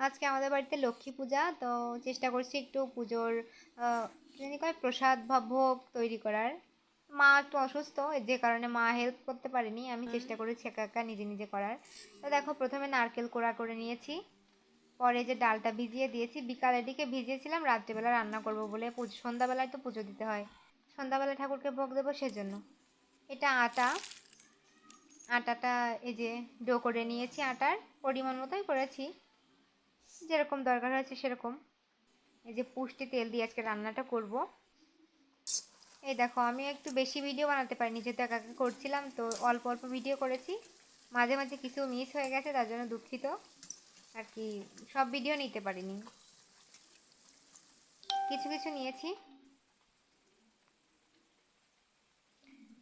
আজকে আমাদের বাড়িতে লক্ষ্মী পূজা, তো চেষ্টা করছি একটু পুজোর জানি কয় প্রসাদ বা ভোগ তৈরি করার। মা একটু অসুস্থ, যে কারণে মা হেল্প করতে পারেনি, আমি চেষ্টা করেছি একা একা নিজে নিজে করার। তো দেখো, প্রথমে নারকেল কোড়া করে নিয়েছি, পরে যে ডালটা ভিজিয়ে দিয়েছি, বিকালের দিকে ভিজিয়েছিলাম রাত্রিবেলা রান্না করব বলে। সন্ধ্যাবেলায় তো পুজো দিতে হয়, সন্ধ্যাবেলা ঠাকুরকে ভোগ দেবো সেজন্য। এটা আটাটা এই যে ডো করে নিয়েছি, আটার পরিমাণ মতোই করেছি, যেরকম দরকার হয়েছে সেরকম। এই যে পুষ্টি তেল দিয়ে আজকে রান্নাটা করব। এই দেখো, আমি একটু বেশি ভিডিও বানাতে পারিনি, যেহেতু একা একা করছিলাম, তো অল্প অল্প ভিডিও করেছি। মাঝে মাঝে কিছু মিস হয়ে গেছে, তার জন্য দুঃখিত আর কি। সব ভিডিও নিতে পারিনি, কিছু কিছু নিয়েছি।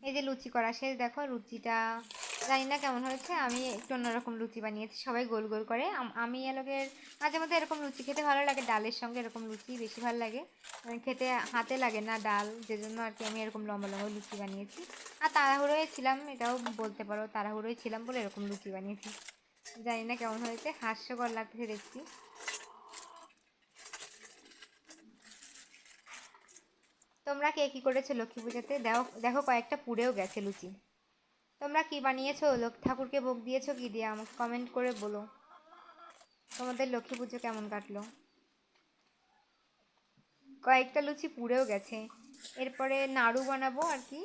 এই যে লুচি করা শেষ, দেখো লুচিটা জানি না কেমন হয়েছে, আমি একটু অন্যরকম লুচি বানিয়েছি, সবাই গোল গোল করে। আমি এলাকের মাঝে মধ্যে এরকম লুচি খেতে ভালো লাগে, ডালের সঙ্গে এরকম লুচি বেশি ভালো লাগে, খেতে হাতে লাগে না ডাল, যে জন্য আর কি আমি এরকম লম্বা লম্বা লুচি বানিয়েছি। আর তাড়াহুড়োয় ছিলাম, এটাও বলতে পারো, তাড়াহুড়োয় ছিলাম বলে এরকম লুচি বানিয়েছি। জানি না কেমন হয়েছে, হাস্যকর লাগছে দেখছি। তোমরা কে কী করেছো লক্ষ্মী পুজোতে? দেখো দেখো, কয়েকটা পুড়েও গেছে লুচি। তোমরা কি বানিয়েছো? ঠাকুরকে ভোগ দিয়েছো কি দিয়ে? আমাকে কমেন্ট করে বলো তোমাদের লক্ষ্মী পুজো কেমন কাটলো। কয়েকটা লুচি পুড়েও গেছে। এরপরে নাড়ু বানাবো আর কি।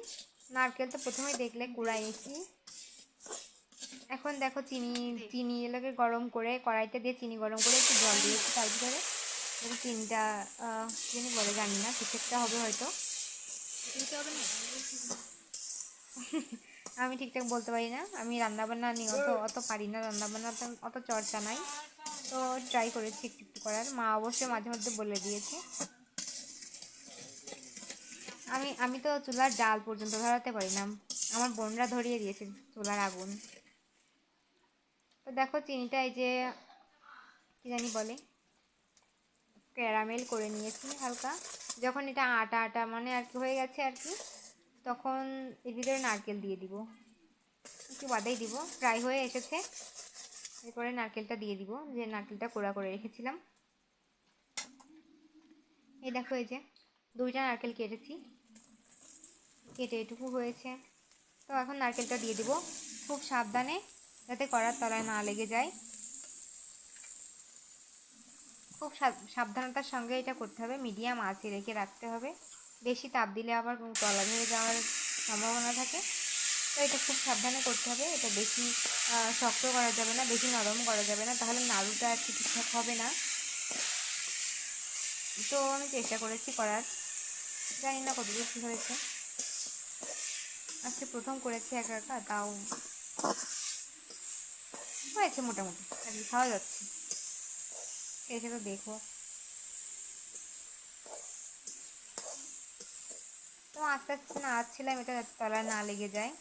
নারকেল তো প্রথমেই দেখলে কুড়াইছি। এখন দেখো, চিনি চিনি এলাকে গরম করে, কড়াইতে দিয়ে চিনি গরম করে একটু জল দিয়েছি তার ভিতরে। চিনিটা চিনি বলে জানি না, কিছু একটা হবে হয়তো। হবে না আমি ঠিকঠাক বলতে পারি না, আমি রান্নাবান্না নিয়ে অত পারি না, রান্নাবান্না অত চর্চা নাই, তো ট্রাই করেছি একটু একটু করার। মা অবশ্যই মাঝে মধ্যে বলে দিয়েছে। আমি তো চুলার জাল পর্যন্ত ধরাতে পারি না, আমার বোনরা ধরিয়ে দিয়েছে চুলার আগুন। তো দেখো, চিনিটা এই যে কি জানি বলে, ক্যারামেল করে নিয়েছি হালকা। যখন এটা আটা আটা মানে আর কি হয়ে গেছে আর কি, তখন এর ভিতরে নারকেল দিয়ে দিব, একটু বাদেই দিব, ফ্রাই হয়ে এসেছে। এরপরে নারকেলটা দিয়ে দিব, যে নারকেলটা কোড়া করে রেখেছিলাম। এই দেখো, এই যে দুইটা নারকেল কেটেছি, কেটে এটুকু হয়েছে। তো এখন নারকেলটা দিয়ে দিব, খুব সাবধানে, যাতে কড়ার তলায় না লেগে যায়। খুব সাবধানতার সঙ্গে এটা করতে হবে, মিডিয়াম আঁচে রেখে রাখতে হবে, বেশি তাপ দিলে আবার তলা ধরে যাওয়ার সম্ভাবনা থাকে। তো এটা খুব সাবধানে করতে হবে, এটা বেশি শক্ত করা যাবে না, বেশি নরম করা যাবে না, তাহলে নাড়ুটা আর কি ঠিকঠাক হবে না। তো আমি চেষ্টা করেছি করার, জানি না কতদূর কী হয়েছে। আজকে প্রথম করেছি একা একা, তাও হয়েছে মোটামুটি আর কি, খাওয়া যাচ্ছে। এসে তো দেখো। তো আস্তে আস্তে নাড়াচ্ছিলাম, এটা যাতে তলায় না লেগে যায়,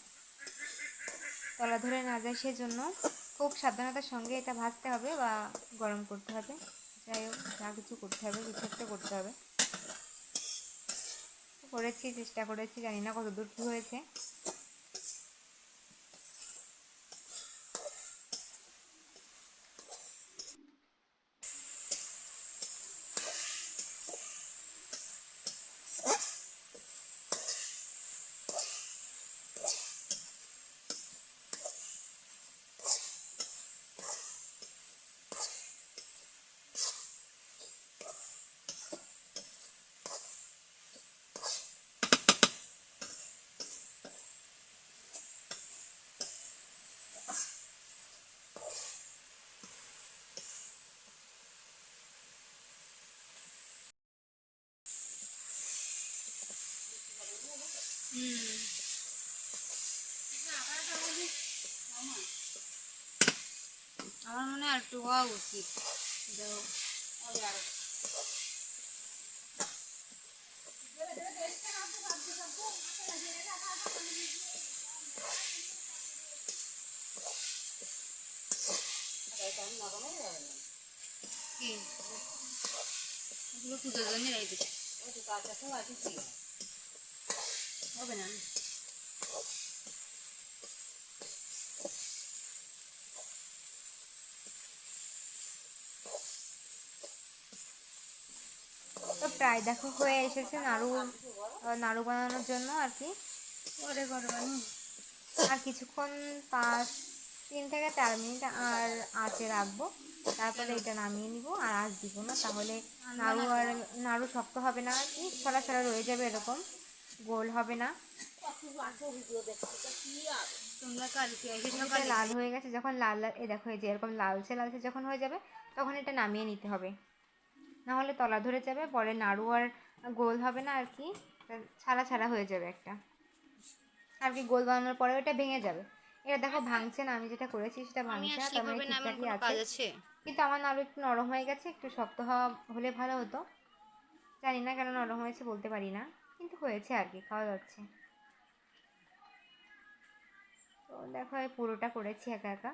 তলা ধরে না যায়, সেজন্য খুব সাবধানতার সঙ্গে এটা ভাজতে হবে বা গরম করতে হবে, যাই হোক যা কিছু করতে হবে, কিছু একটা করতে হবে। করেছি, চেষ্টা করেছি, জানি না কতদূর কী হয়েছে। আমার মনে হয় একটু হওয়া উচিত। এগুলো পুজোর জন্য রেখেছি, হবে না। তো প্রায় দেখো হয়ে এসেছে নাড়ু নাড়ু বানানোর জন্য আর কি। আর কিছুক্ষণ 3 থেকে 4 মিনিট আর আঁচে রাখবো, তারপরে এটা নামিয়ে নিব। আর আঁচ দিব না, তাহলে নাড়ু শক্ত হবে না আর কি, ছড়া ছড়া রয়ে যাবে, এরকম গোল হবে না। লাল হয়ে গেছে, যখন লাল লাল এই দেখো, এই যে এরকম লালচে লালচে যখন হয়ে যাবে তখন এটা নামিয়ে নিতে হবে, নাহলে তলা ধরে যাবে, পরে নাড়ু আর গোল হবে না আর কি, ছাড়া ছাড়া হয়ে যাবে একটা আর কি। গোল বানানোর পরে ওটা ভেঙে যাবে। এটা দেখো ভাঙছে না, আমি যেটা করেছি সেটা ভাঙছে না, তার মানে ঠিকঠাকই আছে। কিন্তু আমার নাড়ু একটু নরম হয়ে গেছে, একটু শক্ত হলে ভালো হতো, জানি না কেন নরম হয়েছে, বলতে পারি না, কিন্তু হয়েছে আর কি, খাওয়া যাচ্ছে। তো দেখো এই পুরোটা করেছি একা একা,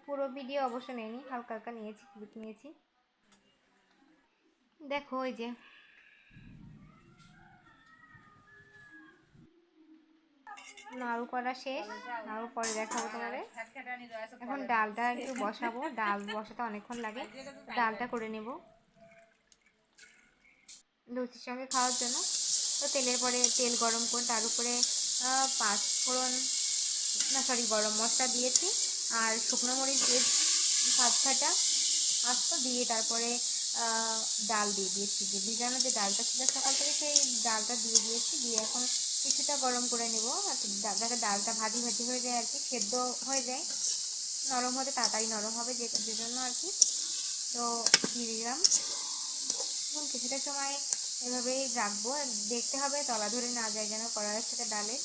পুরো ভিডিও অবশ্য নেইনি, হালকা হালকা নিয়েছি, ক্লিপ নিয়েছি। দেখো ওই যে নাড়ু করা শেষ, নাড়ু পরে দেখাবো তোমাদের। এখন ডালটা একটু বসাবো, ডাল বসাতে অনেকক্ষণ লাগে, ডালটা করে নেব লুচির সঙ্গে খাওয়ার জন্য। তো তেল গরম করে তার উপরে 5 ফোড়ন, না সরি, গরম মশলা দিয়েছি, আর শুকনো মরিচ দিয়ে 5-6টা আস্ত দিয়ে, তারপরে ডাল দিয়ে দিয়েছি, যে ভিজানো যে ডালটা ছিল সকাল থেকে, সেই ডালটা দিয়ে দিয়েছি, দিয়ে এখন কিছুটা গরম করে নেব, যাতে ডালটা ভাজি ভাজি হয়ে যায় আর কি, সেদ্ধ হয়ে যায়, নরম হতে তাড়াতাড়ি নরম হবে যে জন্য আর কি। তো দিয়ে দিলাম, এখন কিছুটা সময় এভাবেই রাখবো, দেখতে হবে তলা ধরে না যায় যেন কড়াইয়ের সাথে ডালে,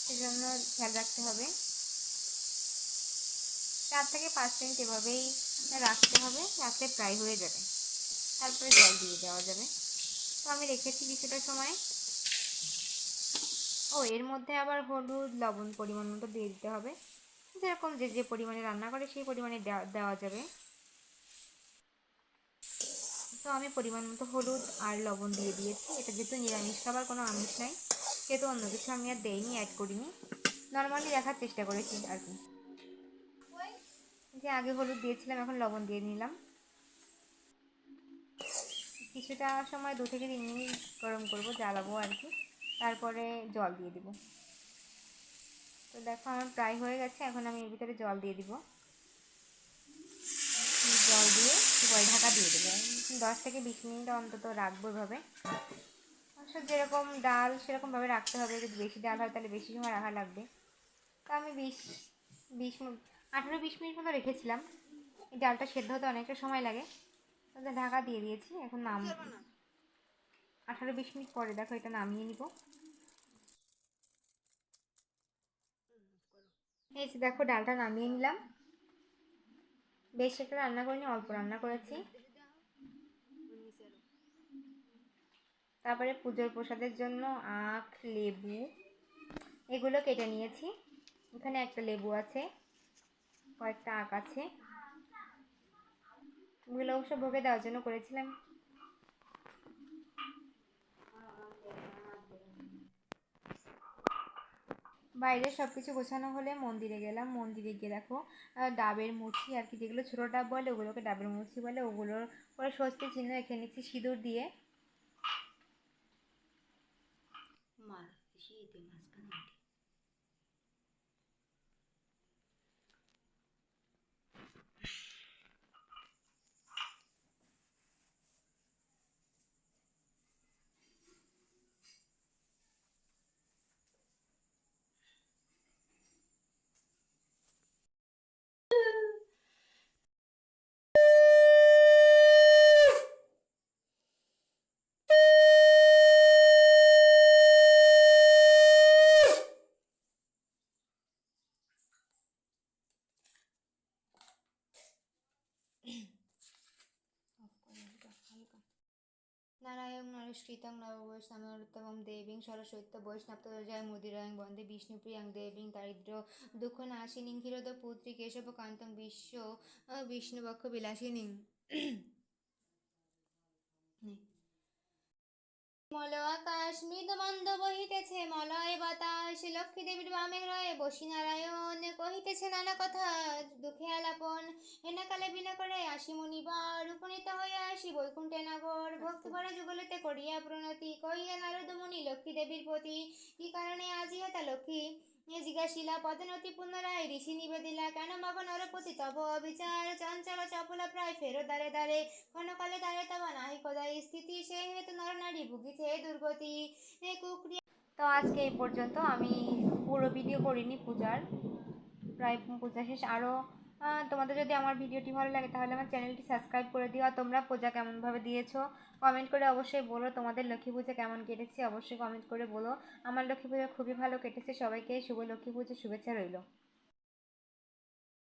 সেজন্য খেয়াল রাখতে হবে। 4 থেকে 5 মিনিট এভাবেই রাখতে হবে, রাখলে প্রায় হয়ে যাবে, তারপরে জল দিয়ে দেওয়া যাবে। তো আমি রেখেছি কিছুটা সময়। ও এর মধ্যে আবার হলুদ লবণ পরিমাণ মতো দিয়ে দিতে হবে, যেরকম যে পরিমাণে রান্না করে সেই পরিমাণে দেওয়া যাবে। তো আমি পরিমাণ মতো হলুদ আর লবণ দিয়ে দিয়েছি, এটা যেহেতু নিরামিষ খাবার, কোনো আমিষ নাই, সেহেতু অন্য কিছু আমি আর দেইনি, অ্যাড করিনি, নর্মালি রাখার চেষ্টা করেছি আর কি। যে আগে হলুদ দিয়েছিলাম, এখন লবণ দিয়ে নিলাম। কিছুটা সময় 2 থেকে 3 মিনিট গরম করব, জ্বালাবো আর কি, তারপরে জল দিয়ে দিব। তো দেখো আমার প্রায় হয়ে গেছে, এখন আমি এর ভিতরে জল দিয়ে দিব, জল দিয়ে পরে ঢাকা দিয়ে দেবো, 10 থেকে 20 মিনিট অন্তত রাখবো এভাবে। অবশ্য যেরকম ডাল সেরকমভাবে রাখতে হবে, যদি বেশি ডাল হয় তাহলে বেশি সময় রাখা লাগবে। তো আমি 18-20 মিনিট মতো রেখেছিলাম, এই ডালটা সেদ্ধ হতে অনেকটা সময় লাগে, তাহলে ঢাকা দিয়ে দিয়েছি। এখন 18-20 মিনিট পরে দেখো এটা নামিয়ে নিব। এই যে দেখো ডালটা নামিয়ে নিলাম, বেশ একটা রান্না করিনি, অল্প রান্না করেছি। তারপরে পুজোর প্রসাদের জন্য আখ, লেবু এগুলো কেটে নিয়েছি, এখানে একটা লেবু আছে, কয়েকটা আখ আছে, এগুলো অবশ্য ভোগে দেওয়ার জন্য করেছিলাম। বাইরে সব কিছু গোছানো হলে মন্দিরে গেলাম, মন্দিরে গিয়ে দেখো ডাবের মুছি আর কি, যেগুলো ছোটো ডাব বলে ওগুলোকে ডাবের মুছি বলে, ওগুলোর পরে স্বস্তি চিহ্ন এঁকে নিচ্ছি সিঁদুর দিয়ে। নারায়ণ নরস্কৃতং নববৈষ্ণবতমং দেবীং সরস্বত্য বৈষ্ণবতজায় মুদিরায়ং বন্দে বিষ্ণুপ্রিয়াং দেবীং দারিদ্র দুঃখ নাশিনীং ক্ষীরোদপুত্রী কেশবকান্তং বিষ্ণুবক্ষ বিলাসিনীং। মল আকাশ মৃদমন্দ বহিতেছে মলয় বাতাস, লক্ষ্মী দেবীর বামে রয়ে বসি নারায়ণ, কহিতেছে নানা কথা দুঃখে আলাপন, এনাকালে বিনা করে আসি মুনিবার, উপনীত হইয়া আসি বৈকুণ্ঠে নগর, ভক্তি ভরা যুগলেতে করিয়া প্রণতি, কহিয়া নারদ মুনি লক্ষ্মী দেবীর প্রতি, কি কারণে আজি হেতা লক্ষ্মী জিজ্ঞাসিলা, পদনতি পুনরায় ঋষি নিবেদিলা, কেন মগ নরপতি তব অবিচার, চঞ্চল চপলা প্রায় ফেরো দ্বারে দ্বারে, ক্ষণকালে দ্বারে তব নাহি কোদায় স্থিতি, সে হেতু নরনারী ভুগিছে দুর্গতি কুক্রিয়া। তো আজকে এই পর্যন্ত, আমি পুরো ভিডিও করিনি পূজার, প্রায় পূজা শেষ। আরও তোমাদের যদি আমার ভিডিওটি ভালো লাগে তাহলে আমার চ্যানেলটি সাবস্ক্রাইব করে দিও। আর তোমরা পূজা কেমনভাবে দিয়েছো কমেন্ট করে অবশ্যই বলো। তোমাদের লক্ষ্মী পূজা কেমন কেটেছে অবশ্যই কমেন্ট করে বলো। আমার লক্ষ্মী পূজা খুবই ভালো কেটেছে। সবাইকে শুভ লক্ষ্মী পূজার শুভেচ্ছা রইল।